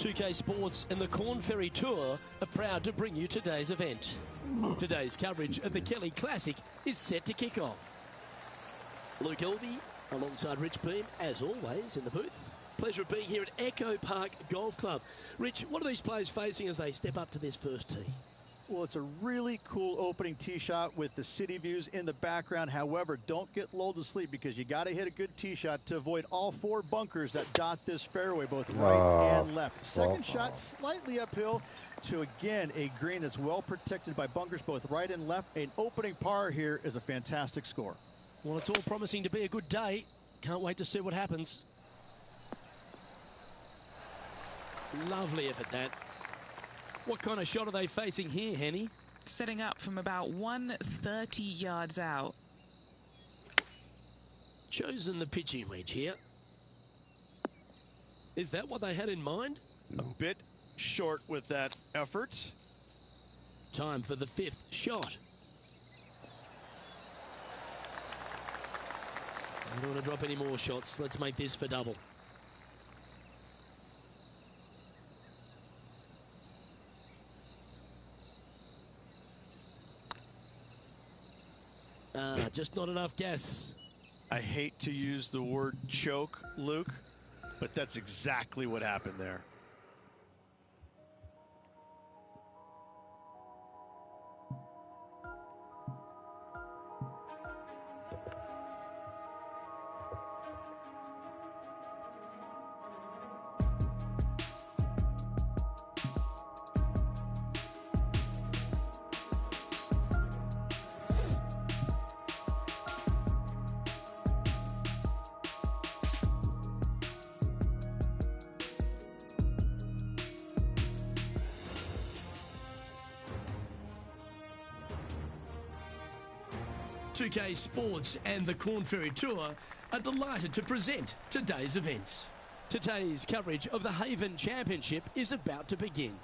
2K Sports and the Corn Ferry Tour are proud to bring you today's event. Today's coverage of the Kelly Classic is set to kick off. Luke Elvey alongside Rich Beam, as always, in the booth. Pleasure of being here at Echo Park Golf Club. Rich, what are these players facing as they step up to this first tee? Well, it's a really cool opening tee shot with the city views in the background. However, don't get lulled to sleep because you got to hit a good tee shot to avoid all four bunkers that dot this fairway, both right and left. Second shot slightly uphill to, again, a green that's well protected by bunkers both right and left. An opening par here is a fantastic score. Well, it's all promising to be a good day. Can't wait to see what happens. Lovely effort, that. What kind of shot are they facing here, Henny? Setting up from about 130 yards out. Chosen the pitching wedge here. Is that what they had in mind? A bit short with that effort. Time for the fifth shot. I don't want to drop any more shots. Let's make this for double. Just not enough gas. I hate to use the word choke, Luke, but that's exactly what happened there. .2K Sports and the Corn Ferry Tour are delighted to present today's events. Today's coverage of the Haven Championship is about to begin.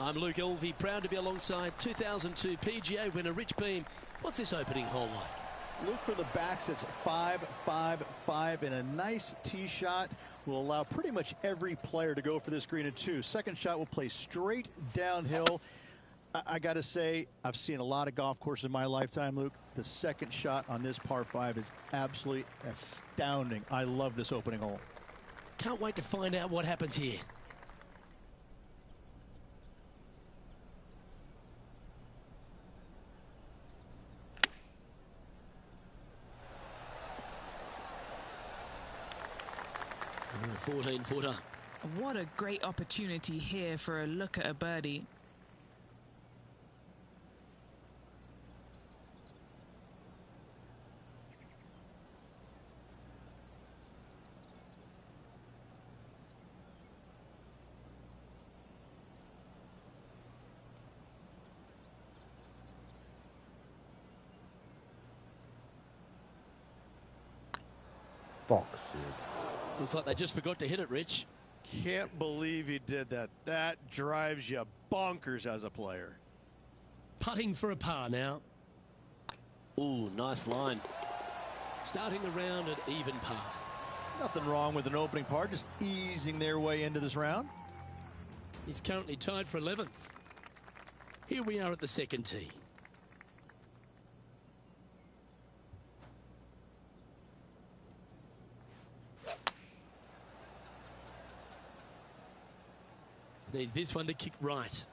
I'm Luke Elvey, proud to be alongside 2002 PGA winner Rich Beam. What's this opening hole like? Look for the backs. It's 5-5-5, and a nice tee shot will allow pretty much every player to go for this green in two. Second shot will play straight downhill. I got to say, I've seen a lot of golf courses in my lifetime, Luke. The second shot on this par 5 is absolutely astounding. I love this opening hole. Can't wait to find out what happens here. A 14-footer. What a great opportunity here for a look at a birdie. Looks like they just forgot to hit it, Rich. Can't believe he did that. That drives you bonkers as a player. Putting for a par now. Ooh, nice line. Starting the round at even par. Nothing wrong with an opening par, just easing their way into this round. He's currently tied for 11th. Here we are at the second tee. Needs this one to kick right.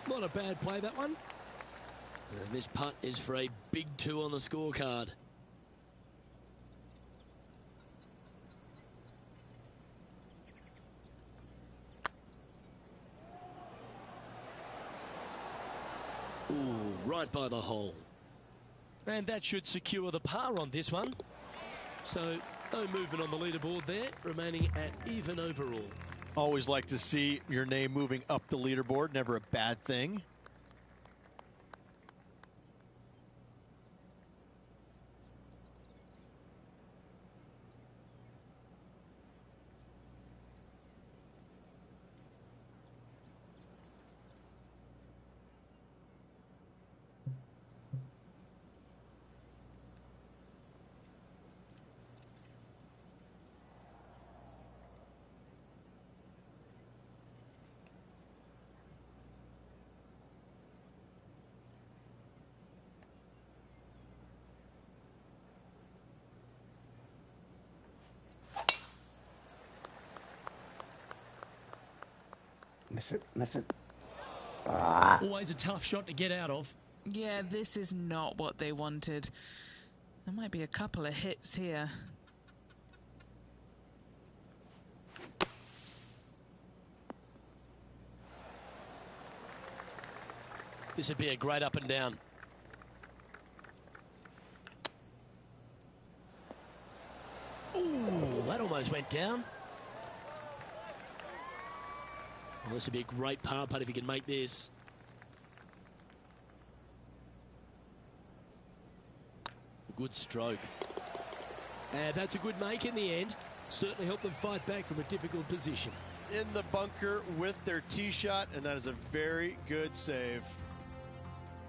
Not a bad play, that one. And this putt is for a big 2 on the scorecard. Ooh, right by the hole. And that should secure the par on this one. So no movement on the leaderboard there, remaining at even overall. Always like to see your name moving up the leaderboard, never a bad thing. Miss it, miss it. Ah. Always a tough shot to get out of. Yeah, this is not what they wanted. There might be a couple of hits here. This would be a great up and down. Ooh, that almost went down. Well, this would be a great par putt if he can make this. Good stroke. And that's a good make in the end. Certainly helped them fight back from a difficult position. In the bunker with their tee shot, and that is a very good save.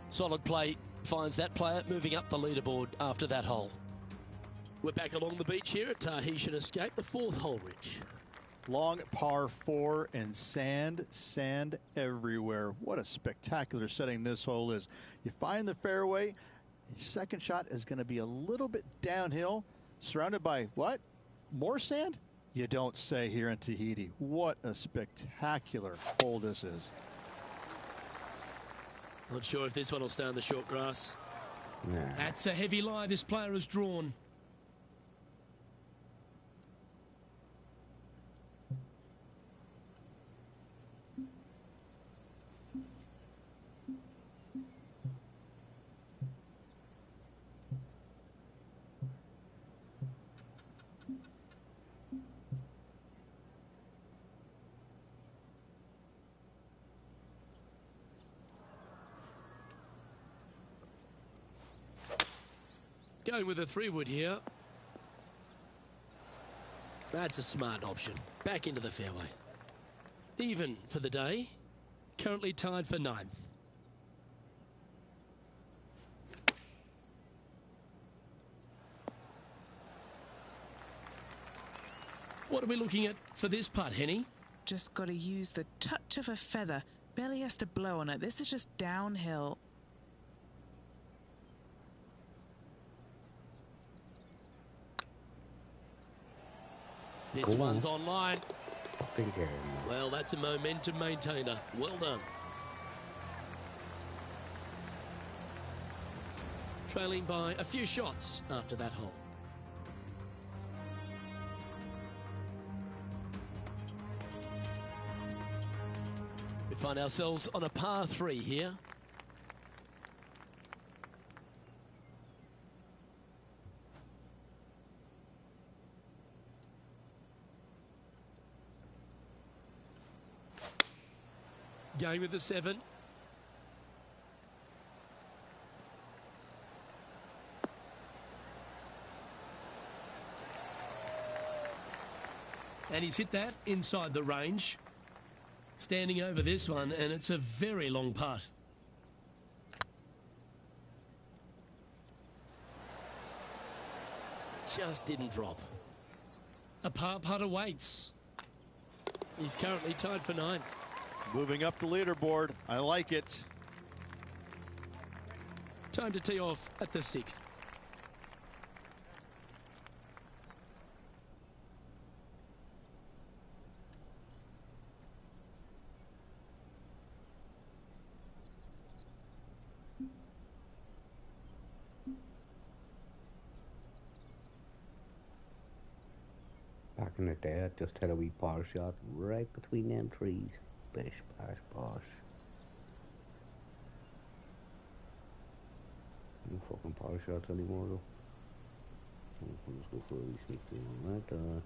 Solid play finds that player moving up the leaderboard after that hole. We're back along the beach here at Tahitian Escape, the fourth hole, Rich. Long par 4 and sand everywhere. What a spectacular setting this hole is. You find the fairway, your second shot is going to be a little bit downhill, surrounded by what? More sand? You don't say here in Tahiti. What a spectacular hole this is. Not sure if this one will stay on the short grass. Nah. That's a heavy lie this player has drawn. Going with a 3-wood here. That's a smart option. Back into the fairway. Even for the day. Currently tied for 9th. What are we looking at for this putt, Henny? Just got to use the touch of a feather. Barely has to blow on it. This is just downhill. This one's online. Again. Well, that's a momentum maintainer. Well done. Trailing by a few shots after that hole. We find ourselves on a par 3 here. Going with the 7. And he's hit that inside the range. Standing over this one, and it's a very long putt. Just didn't drop. A par putt awaits. He's currently tied for 9th. Moving up the leaderboard. I like it. Time to tee off at the 6th. Back in the day, I just had a wee par shot right between them trees. Bish, bash, bosh. No fucking par shots anymore though. I'll just go for a wee sneak thing on that.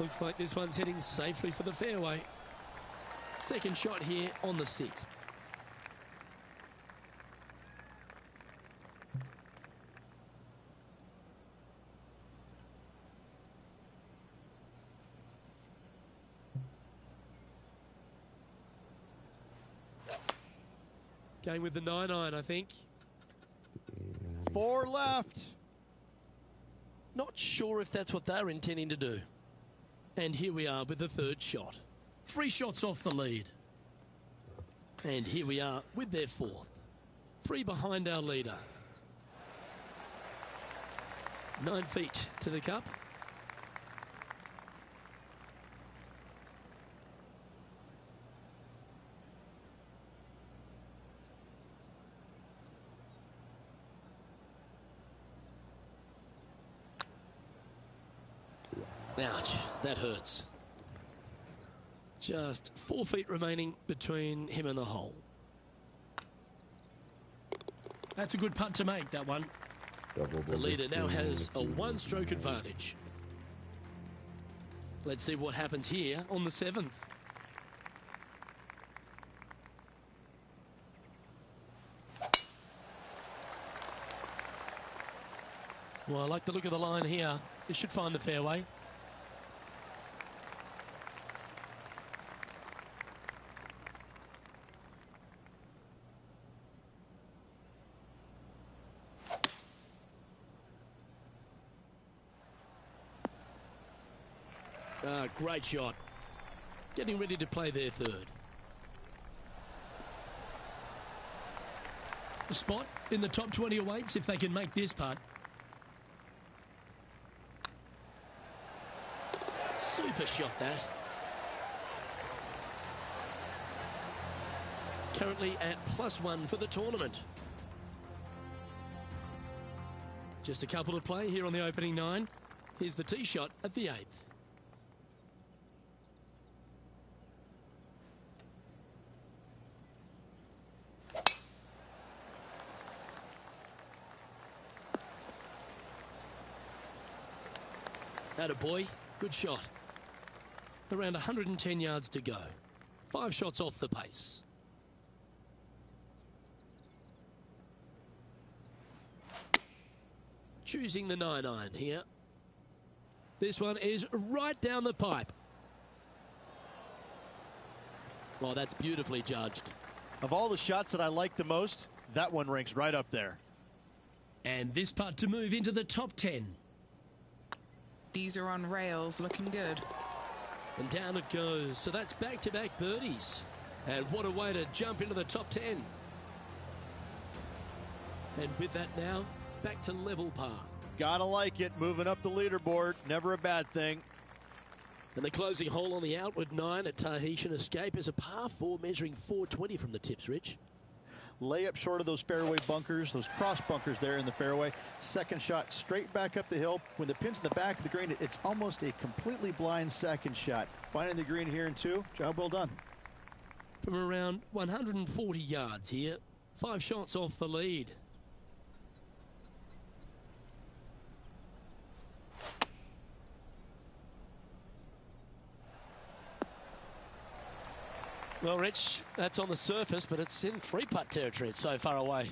Looks like this one's heading safely for the fairway. Second shot here on the 6th. Going with the 9-iron, I think. 4 left. Not sure if that's what they're intending to do. And here we are with the 3rd shot. 3 shots off the lead. And here we are with their 4th. 3 behind our leader. 9 feet to the cup. Ouch, that hurts. Just 4 feet remaining between him and the hole. That's a good putt to make, that one. The leader now has a 1-stroke advantage. Let's see what happens here on the 7th. Well, I like the look of the line here. This should find the fairway. Great shot. Getting ready to play their third. A spot in the top 20 awaits if they can make this putt. Super shot, that. Currently at +1 for the tournament. Just a couple to play here on the opening 9. Here's the tee shot at the 8th. Attaboy, good shot. Around 110 yards to go. 5 shots off the pace. Choosing the 9-iron here. This one is right down the pipe. Well, that's beautifully judged. Of all the shots that I like the most, that one ranks right up there. And this putt to move into the top 10. These are on rails, looking good. And down it goes. So that's back-to-back birdies. And what a way to jump into the top 10. And with that now, back to level par. Gotta like it. Moving up the leaderboard. Never a bad thing. And the closing hole on the outward 9 at Tahitian Escape is a par 4 measuring 420 from the tips, Rich. Layup short of those fairway bunkers, those cross bunkers there in the fairway. Second shot straight back up the hill. When the pin's in the back of the green, it's almost a completely blind second shot. Finding the green here in 2. Job well done. From around 140 yards here, 5 shots off the lead. Well, Rich, that's on the surface, but it's in 3-putt territory. It's so far away.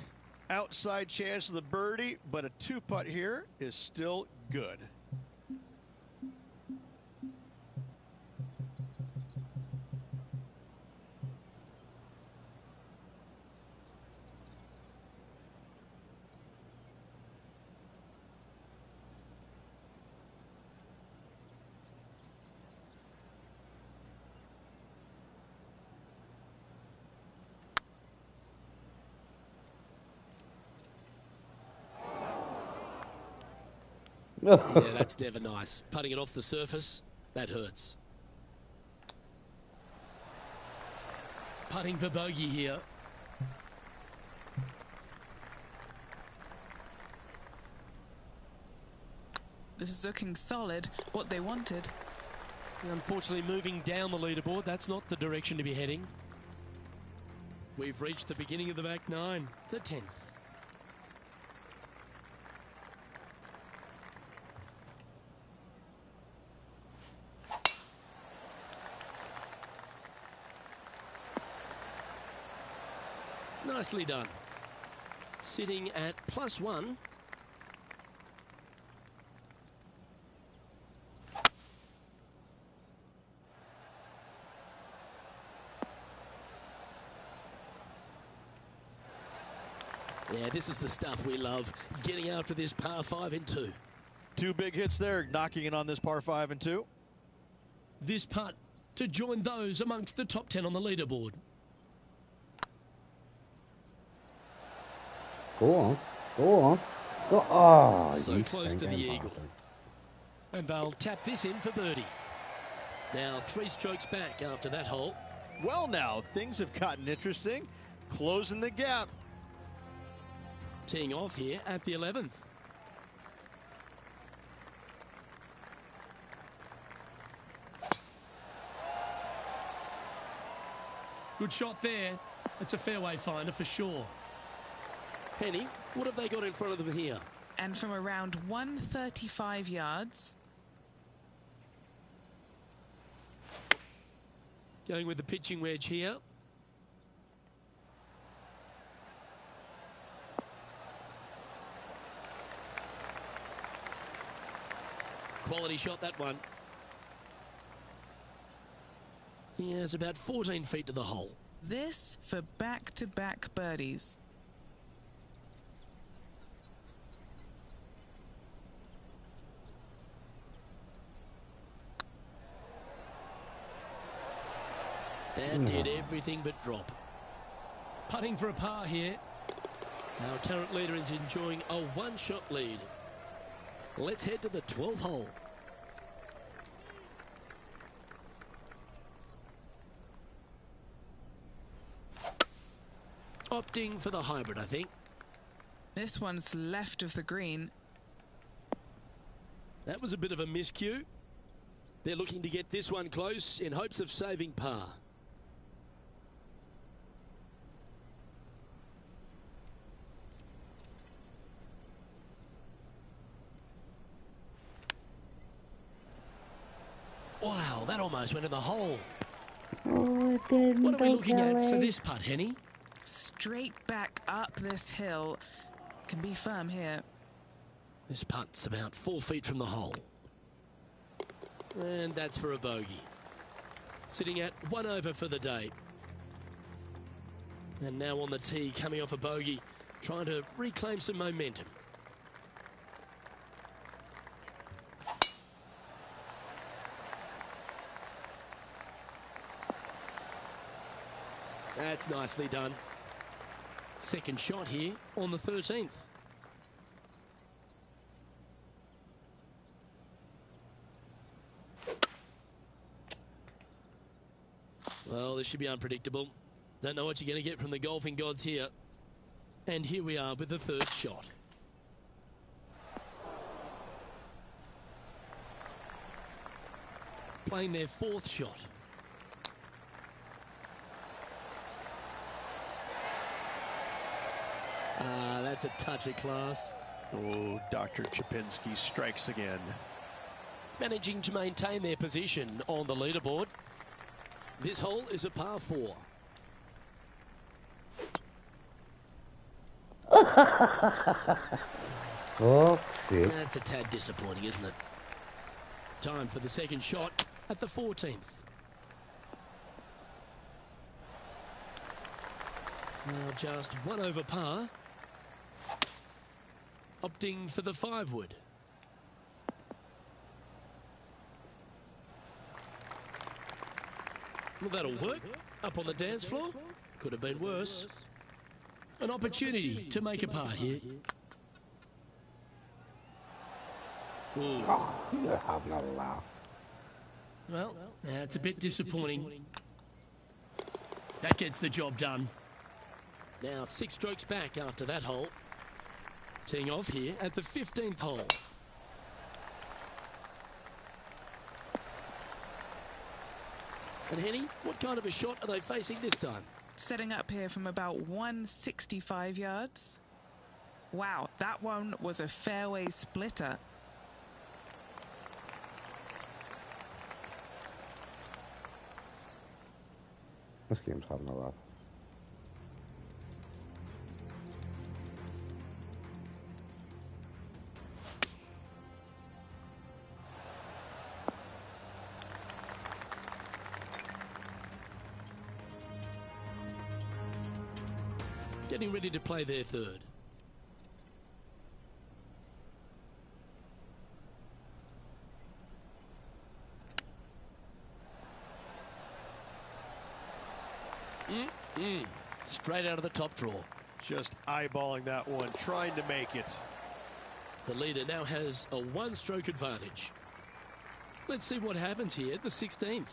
Outside chance of the birdie, but a 2-putt here is still good. Yeah, that's never nice. Putting it off the surface, that hurts. Putting for bogey here. This is looking solid, what they wanted. Unfortunately, moving down the leaderboard, that's not the direction to be heading. We've reached the beginning of the back 9, the 10th. Nicely done. Sitting at +1. Yeah, this is the stuff we love. Getting after this par 5 in 2. 2 big hits there, knocking it on this par 5 and 2. This putt to join those amongst the top 10 on the leaderboard. Go on. Go on. Go. Oh, so close to the eagle. And they'll tap this in for birdie. Now 3 strokes back after that hole. Well, now things have gotten interesting. Closing the gap. Teeing off here at the 11th. Good shot there. It's a fairway finder for sure. Henny, what have they got in front of them here? And from around 135 yards. Going with the pitching wedge here. Quality shot, that one. He has about 14 feet to the hole. This for back-to-back birdies. That did everything but drop. Putting for a par here. Our current leader is enjoying a one-shot lead. Let's head to the 12th hole. Opting for the hybrid, I think. This one's left of the green. That was a bit of a miscue. They're looking to get this one close in hopes of saving par. Wow, that almost went in the hole. Oh, it didn't. What are we looking at for this putt, Henny? Straight back up this hill. Can be firm here. This putt's about 4 feet from the hole. And that's for a bogey. Sitting at 1 over for the day. And now on the tee, coming off a bogey, trying to reclaim some momentum. That's nicely done. Second shot here on the 13th. Well, this should be unpredictable. Don't know what you're going to get from the golfing gods here. And here we are with the third shot. Playing their fourth shot. That's a touch of class. Oh, Dr. Chapinski strikes again. Managing to maintain their position on the leaderboard. This hole is a par 4. Oh, shit. That's a tad disappointing, isn't it? Time for the second shot at the 14th. Now just 1 over par. Opting for the 5-wood. Well, that'll work. Up on the dance floor. Could have been worse. An opportunity to make a par here. Ooh. Oh, you're having a laugh. Well, that's a bit disappointing. That gets the job done. Now 6 strokes back after that hole. Teeing off here at the 15th hole. And Henny, what kind of a shot are they facing this time? Setting up here from about 165 yards. Wow, that one was a fairway splitter. This game's having a laugh. Getting ready to play their third. Straight out of the top draw. Just eyeballing that one, trying to make it. The leader now has a 1-stroke advantage. Let's see what happens here at the 16th.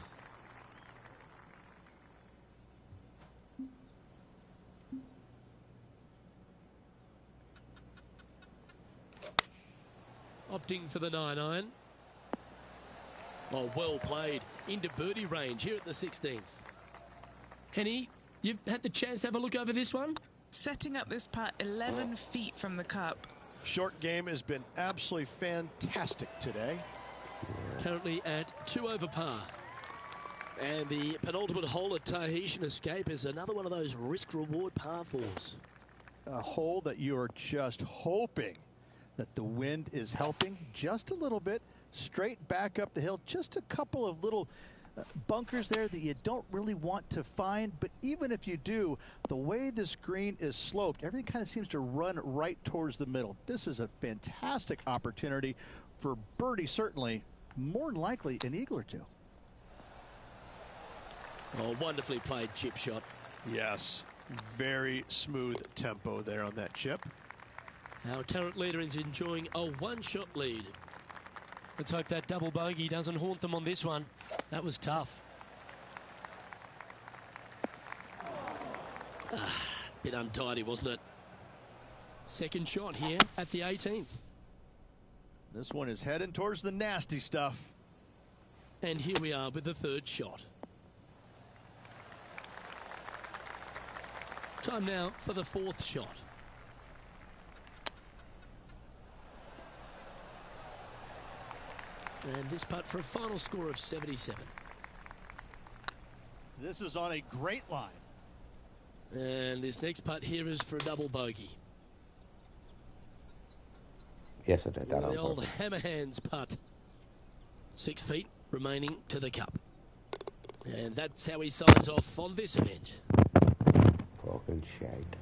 Opting for the 9-iron. Oh, well played. Into birdie range here at the 16th. Henny, you've had the chance to have a look over this one? Setting up this putt 11 feet from the cup. Short game has been absolutely fantastic today. Currently at 2 over par. And the penultimate hole at Tahitian Escape is another one of those risk-reward par fours. A hole that you are just hoping that the wind is helping just a little bit. Straight back up the hill. Just a couple of little bunkers there that you don't really want to find. But even if you do, the way this green is sloped, everything kind of seems to run right towards the middle. This is a fantastic opportunity for birdie, certainly. More than likely an eagle or two. Oh, wonderfully played chip shot. Yes, very smooth tempo there on that chip. Our current leader is enjoying a one-shot lead. Let's hope that double bogey doesn't haunt them on this one. That was tough. Bit untidy, wasn't it? Second shot here at the 18th. This one is heading towards the nasty stuff. And here we are with the third shot. Time now for the fourth shot. And this putt for a final score of 77. This is on a great line. And this next putt here is for a double bogey. Yes, I did that The on old purpose. hammer hands putt. 6 feet remaining to the cup. And that's how he signs off on this event. Fucking shite.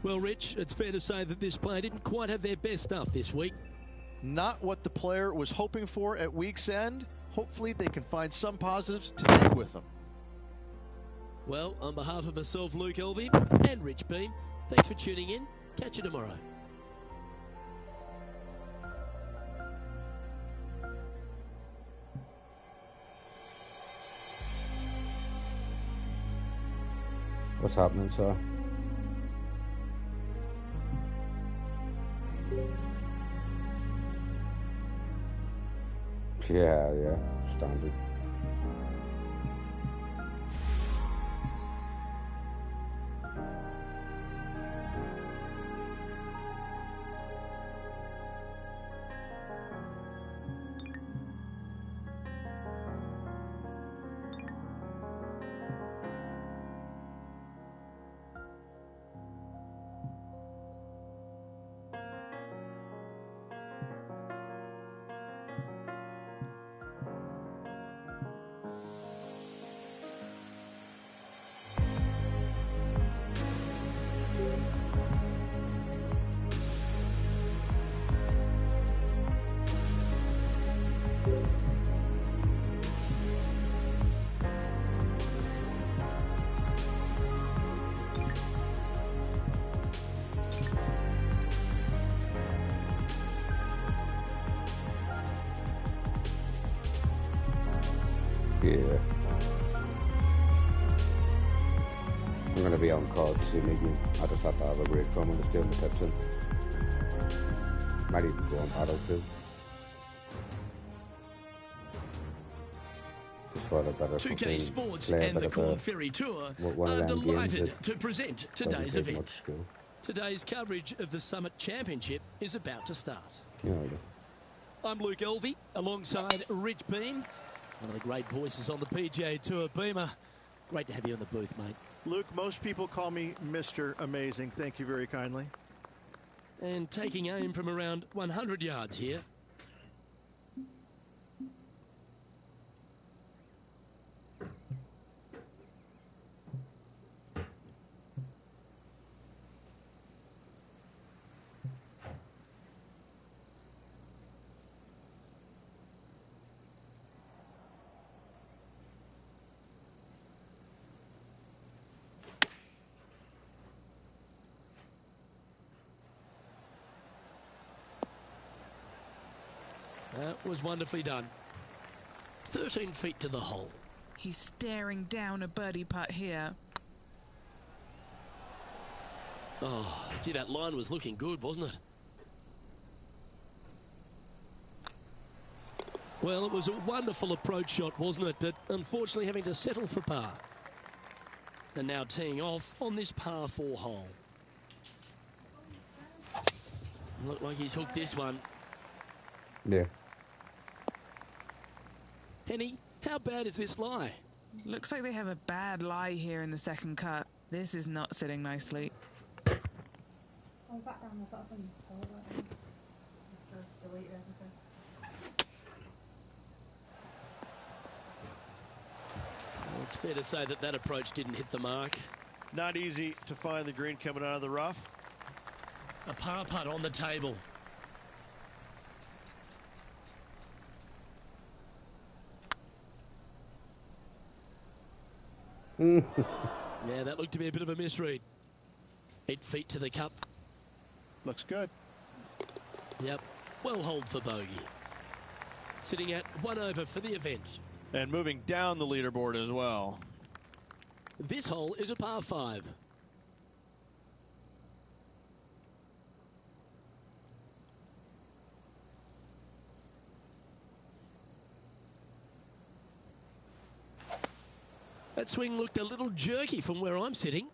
Well, Rich, it's fair to say that this player didn't quite have their best stuff this week. Not what the player was hoping for at week's end. Hopefully they can find some positives to take with them. Well, on behalf of myself, Luke Elvey, and Rich Beam, thanks for tuning in. Catch you tomorrow. What's happening, sir? Yeah, standard. Yeah. I'm going to be on call to see Miggy. I just have to have a break from him to steal my tips in. Might even go on paddle too. Just for the better 2K Sports play and the Corn Ferry Tour are delighted to present today's event. Today's coverage of the Summit Championship is about to start. Yeah, I'm Luke Elvey, alongside Rich Beam, one of the great voices on the PGA Tour. Beamer, great to have you in the booth, mate. Luke, most people call me Mr. Amazing. Thank you very kindly. And taking aim from around 100 yards here. That was wonderfully done. 13 feet to the hole. He's staring down a birdie putt here. Oh, gee, that line was looking good, wasn't it? Well, it was a wonderful approach shot, wasn't it? But unfortunately having to settle for par. And now teeing off on this par 4 hole. Looked like he's hooked this one. Yeah. Henny, how bad is this lie? Looks like they have a bad lie here in the second cut. This is not sitting nicely. Oh, back down the bottom. Just delete everything. Well, it's fair to say that that approach didn't hit the mark. Not easy to find the green coming out of the rough. A par putt on the table. Yeah, that looked to be a bit of a misread. 8 feet to the cup. Looks good. Yep, well holed for bogey. Sitting at 1 over for the event. And moving down the leaderboard as well. This hole is a par 5. That swing looked a little jerky from where I'm sitting.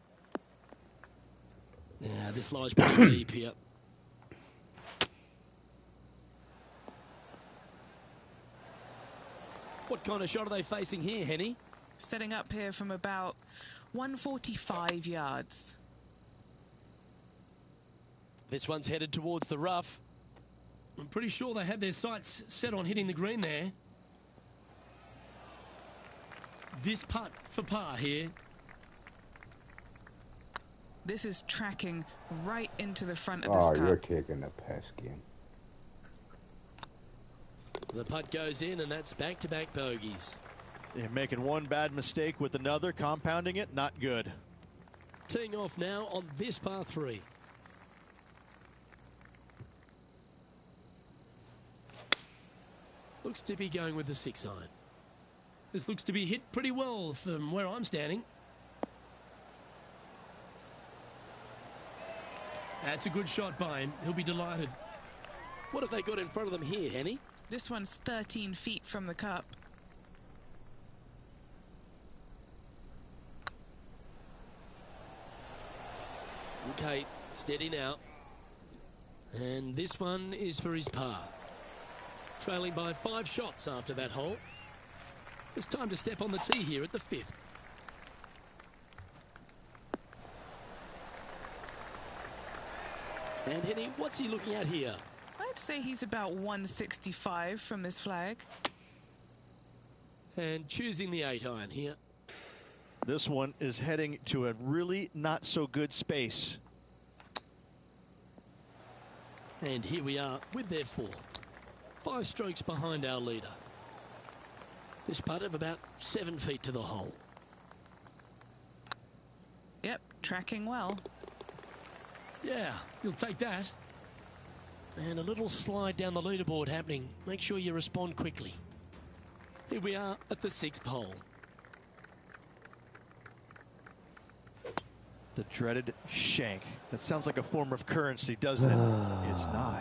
Yeah, this lies pretty deep here. What kind of shot are they facing here, Henny? Setting up here from about 145 yards. This one's headed towards the rough. I'm pretty sure they had their sights set on hitting the green there. This putt for par here. This is tracking right into the front of this Oh, cup. you're taking the piss, game. The putt goes in, and that's back-to-back bogeys. You're making one bad mistake with another, compounding it, not good. Teeing off now on this par 3. Looks to be going with the 6 iron. This looks to be hit pretty well from where I'm standing. That's a good shot by him. He'll be delighted. What have they got in front of them here, Henny? This one's 13 feet from the cup. Okay, steady now. And this one is for his par. Trailing by 5 shots after that hole. It's time to step on the tee here at the 5th. And Henny, what's he looking at here? I'd say he's about 165 from this flag. And choosing the 8 iron here. This one is heading to a really not so good space. And here we are with their 4th. 5 strokes behind our leader. This putt of about 7 feet to the hole. Yep, tracking well. Yeah, you'll take that. And a little slide down the leaderboard happening. Make sure you respond quickly. Here we are at the 6th hole. The dreaded shank. That sounds like a form of currency, doesn't it? It's not.